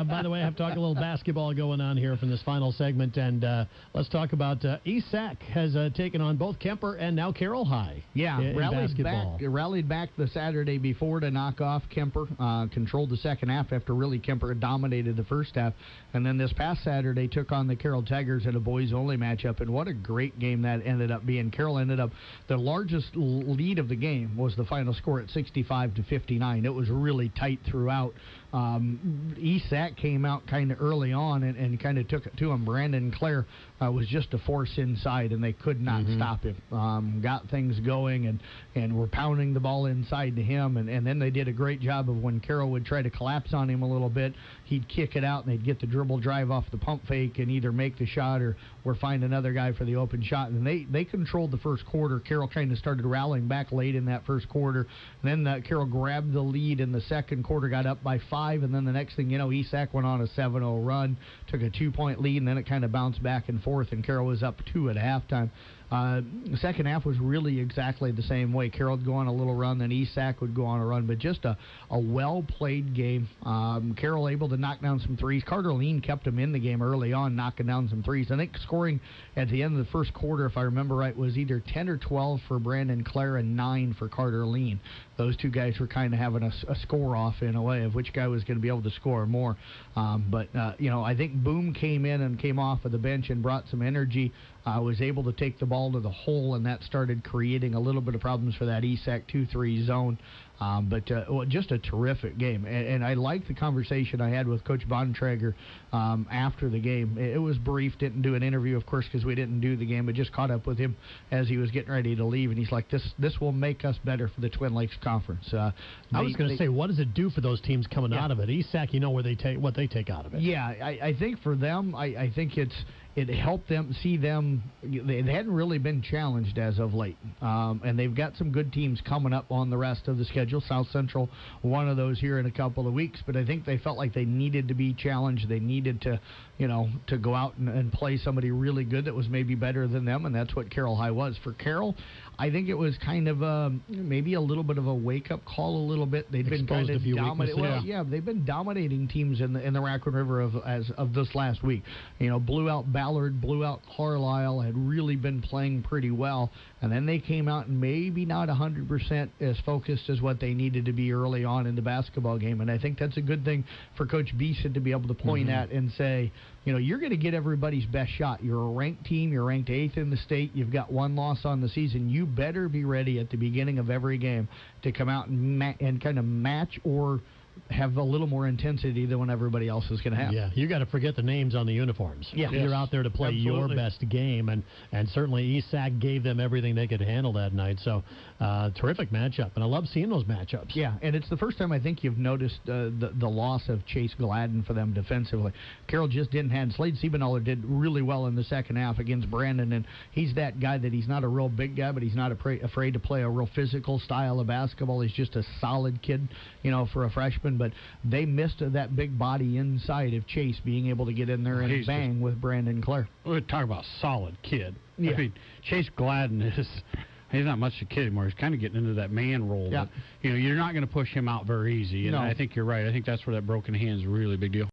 by the way, I have to talk a little basketball going on here from this final segment, and let's talk about ESAC has taken on both Kemper and now Carroll High. Yeah, in basketball. Rallied back the Saturday before to knock off Kemper, controlled the second half after really Kemper had dominated the first half, and then this past Saturday took on the Carroll Tigers in a boys-only matchup, and what a great game that ended up being. Carroll ended up, the largest lead of the game was the final score at 65-59. It was really tight throughout. ESAC came out kind of early on and kind of took it to him. Brandon Clare was just a force inside, and they could not stop him. Got things going and were pounding the ball inside to him, and then they did a great job of when Carroll would try to collapse on him a little bit, he'd kick it out, and they'd get the dribble drive off the pump fake and either make the shot or find another guy for the open shot. And they controlled the first quarter. Carroll kind of started rallying back late in that first quarter. And then Carroll grabbed the lead in the second quarter, got up by 5, and then the next thing you know, ESAC went on a 7-0 run, took a 2-point lead, and then it kind of bounced back and forth, and Carroll was up 2 at halftime. The second half was really exactly the same way. Carroll would go on a little run, then ESAC would go on a run, but just a well-played game. Carroll able to knock down some threes. Carter Lean kept him in the game early on, knocking down some threes. I think scoring at the end of the first quarter, if I remember right, was either 10 or 12 for Brandon Clare and 9 for Carter Lean. Those two guys were kind of having a score-off in a way of which guy was going to be able to score more. But I think Boom came in and came off of the bench and brought some energy, was able to take the ball to the hole, and that started creating a little bit of problems for that ESAC 2-3 zone. But just a terrific game. And I liked the conversation I had with Coach Bontrager after the game. It was brief, didn't do an interview, of course, because we didn't do the game, but just caught up with him as he was getting ready to leave. And he's like, this will make us better for the Twin Lakes Conference. I was going to say, what does it do for those teams coming out of it? ESAC, what they take out of it. Yeah, I think for them, I think it helped them see them. They hadn't really been challenged as of late. And they've got some good teams coming up on the rest of the schedule. South Central, one of those here in a couple of weeks, but I think they felt like they needed to be challenged. They needed to, to go out and play somebody really good that was maybe better than them, and that's what Carroll High was. For Carroll, I think it was kind of maybe a little bit of a wake-up call a little bit. They'd been kind of dominating. Well, yeah, they've been dominating teams in the Raccoon River of this last week. Blew out Ballard, blew out Carlisle, had really been playing pretty well, and then they came out and maybe not 100% as focused as what they needed to be early on in the basketball game. And I think that's a good thing for Coach Beeson to be able to point at and say, you're going to get everybody's best shot. You're a ranked team. You're ranked 8th in the state. You've got 1 loss on the season. You better be ready at the beginning of every game to come out and kind of match or have a little more intensity than what everybody else is going to have. Yeah, you got to forget the names on the uniforms. Yeah. You're out there to play your best game, and certainly ESAC gave them everything they could handle that night. So, terrific matchup, and I love seeing those matchups. Yeah, and it's the first time I think you've noticed the loss of Chase Gladden for them defensively. Carroll just didn't have. Slade Siebenaller did really well in the second half against Brandon, and he's that guy that he's not a real big guy, but he's not afraid to play a real physical style of basketball. He's just a solid kid, for a freshman. But they missed that big body inside of Chase being able to get in there and bang with Brandon Clare. We're talking about a solid kid. Yeah. I mean, Chase Gladden he's not much a kid anymore. He's kind of getting into that man role. Yeah. But, you're not going to push him out very easy. And no. I think you're right. I think that's where that broken hand is a really big deal.